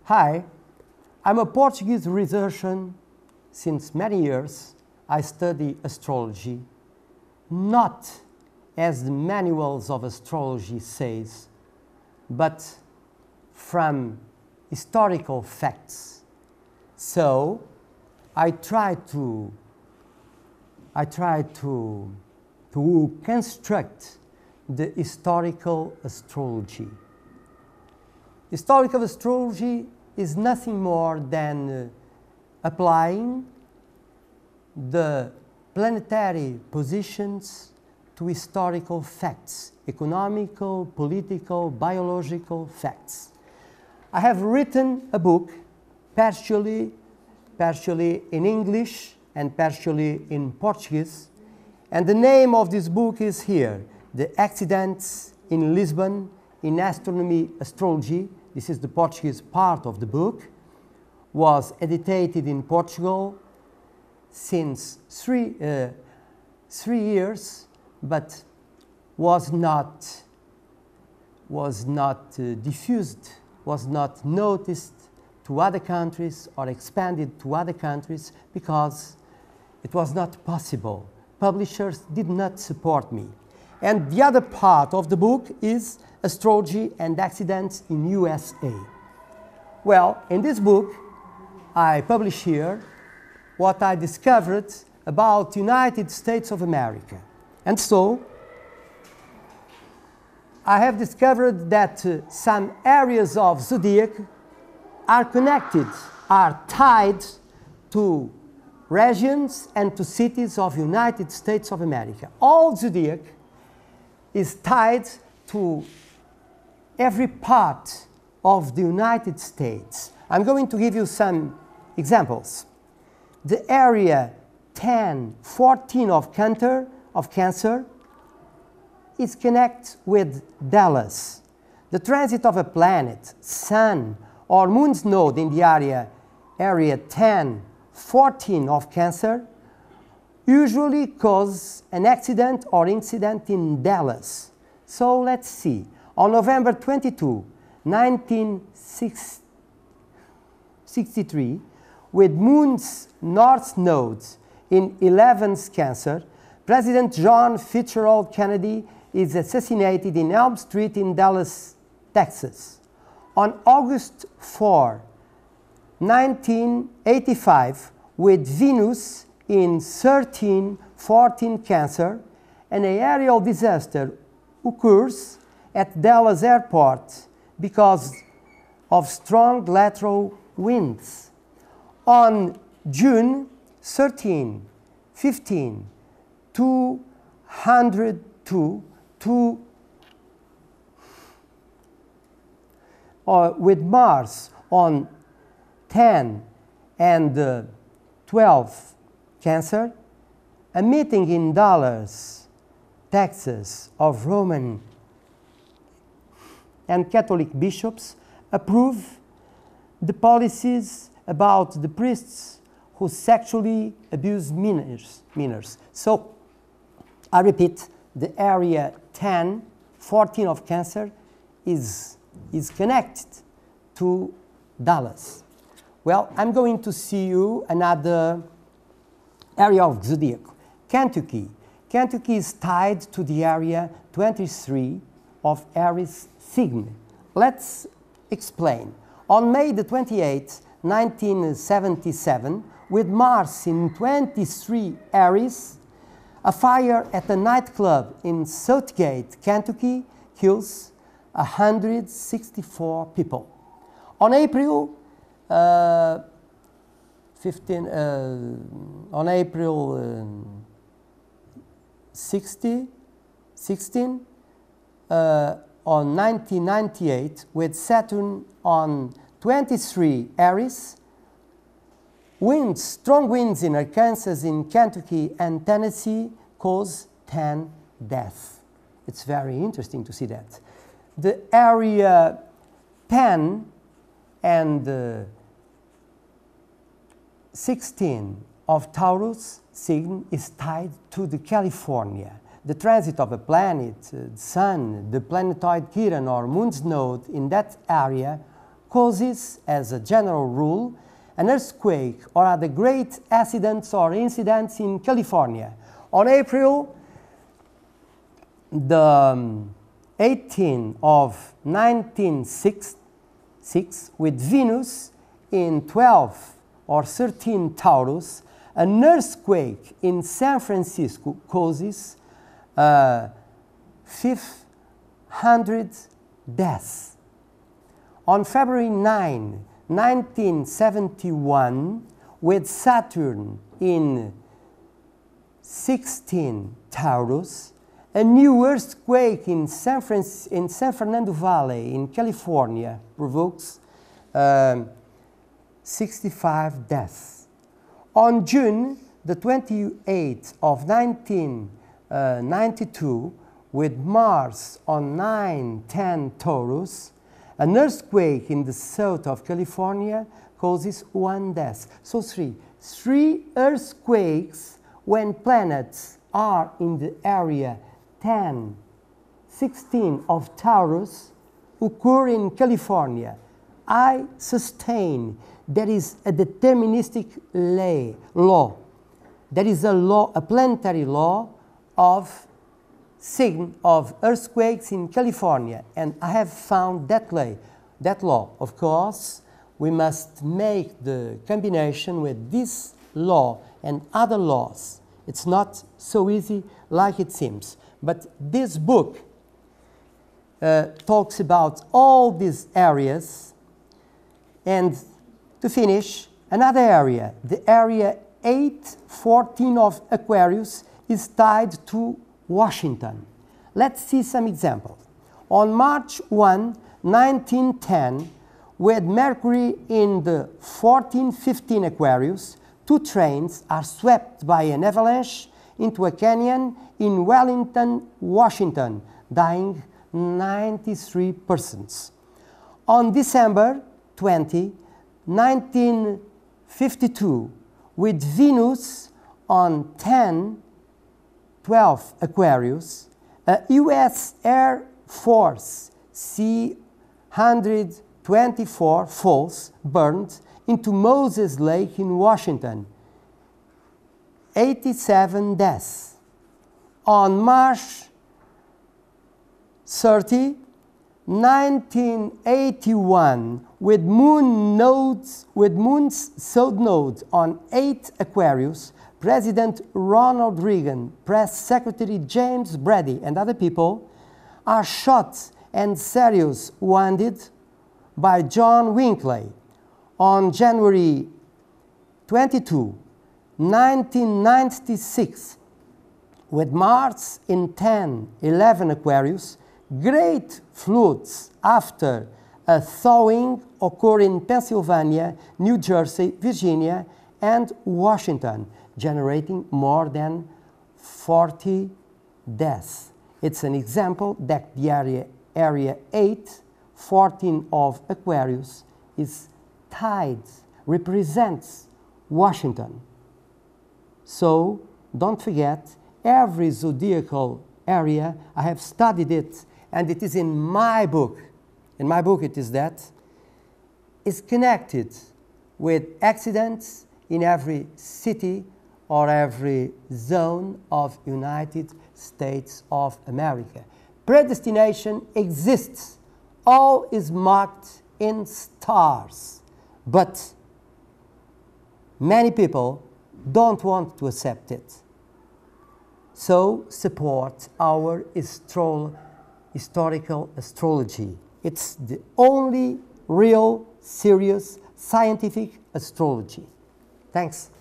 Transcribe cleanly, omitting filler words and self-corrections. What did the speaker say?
Hi, I'm a Portuguese researcher. Since many years, I study astrology, not as the manuals of astrology says, but from historical facts. So I try to construct the historical astrology. Historical astrology is nothing more than applying the planetary positions to historical facts, economical, political, biological facts. I have written a book, partially in English and partially in Portuguese, and the name of this book is here, The Accidents in Lisbon in Astronomy Astrology. This is the Portuguese part of the book. Was edited in Portugal since three years, but was not diffused, was not noticed to other countries or expanded to other countries because it was not possible. Publishers did not support me. And the other part of the book is Astrology and Accidents in USA. Well, in this book, I publish here what I discovered about United States of America. And so, I have discovered that some areas of zodiac are connected, are tied to regions and to cities of United States of America. All zodiac is tied to every part of the United States. I'm going to give you some examples. The area 10-14 of Cancer is connected with Dallas. The transit of a planet, Sun, or Moon's node in the area 10-14 of Cancer usually cause an accident or incident in Dallas. So let's see. On November 22, 1963, with Moon's North Node in 11th Cancer, President John Fitzgerald Kennedy is assassinated in Elm Street in Dallas, Texas. On August 4, 1985, with Venus in 13-14 Cancer, an aerial disaster occurs at Dallas Airport because of strong lateral winds. On June 13, 15, 202, with Mars on 10 and 12 Cancer, a meeting in Dallas, Texas, of Roman and Catholic bishops approve the policies about the priests who sexually abuse minors. So, I repeat, the area 10-14 of Cancer is connected to Dallas. Well, I'm going to see you another area of zodiac, Kentucky. Kentucky is tied to the area 23 of Aries sign. Let's explain. On May the 28th, 1977, with Mars in 23 Aries, a fire at a nightclub in Southgate, Kentucky, kills 164 people. On April 16, on 1998, with Saturn on 23 Aries, strong winds in Arkansas, in Kentucky and Tennessee cause 10 deaths. It's very interesting to see that. The area 10 and 16 of Taurus sign is tied to the California. The transit of a planet, Sun, the planetoid Chiron or Moon's node in that area causes, as a general rule, an earthquake or other great accidents or incidents in California. On April the 18th of 1906, with Venus in 12 or 13 Taurus, an earthquake in San Francisco causes 500 deaths. On February 9, 1971, with Saturn in 16 Taurus, a new earthquake in San Fernando Valley in California provokes 65 deaths. On June the 28th of 1992, with Mars on 9-10 Taurus, an earthquake in the south of California causes 1 death. So three earthquakes when planets are in the area 10, 16 of Taurus occur in California. I sustain there is a deterministic law. There is a law, a planetary law of earthquakes in California, and I have found that law. Of course, we must make the combination with this law and other laws. It's not so easy like it seems. But this book talks about all these areas. And to finish, another area, the area 814 of Aquarius, is tied to Washington. Let's see some examples. On March 1, 1910, with Mercury in the 1415 Aquarius, 2 trains are swept by an avalanche into a canyon in Wellington, Washington, dying 93 persons. On December 20, 1952, with Venus on 10-12 Aquarius, a U.S. Air Force C-124 falls burned into Moses Lake in Washington. 87 deaths. On March 30, 1981, with moon's south node on 8 Aquarius, President Ronald Reagan, Press Secretary James Brady, and other people are shot and seriously wounded by John Winkley. On January 22, 1996, with Mars in 10-11 Aquarius, great floods after a thawing occur in Pennsylvania, New Jersey, Virginia, and Washington, generating more than 40 deaths. It's an example that the area 814 of Aquarius is tied, represents Washington. So don't forget, every zodiacal area, I have studied it, and it is in my book. In my book it is that, is connected with accidents in every city or every zone of United States of America. Predestination exists. All is marked in stars. But many people don't want to accept it. So support our historical astrology. It's the only real, serious, scientific astrology. Thanks.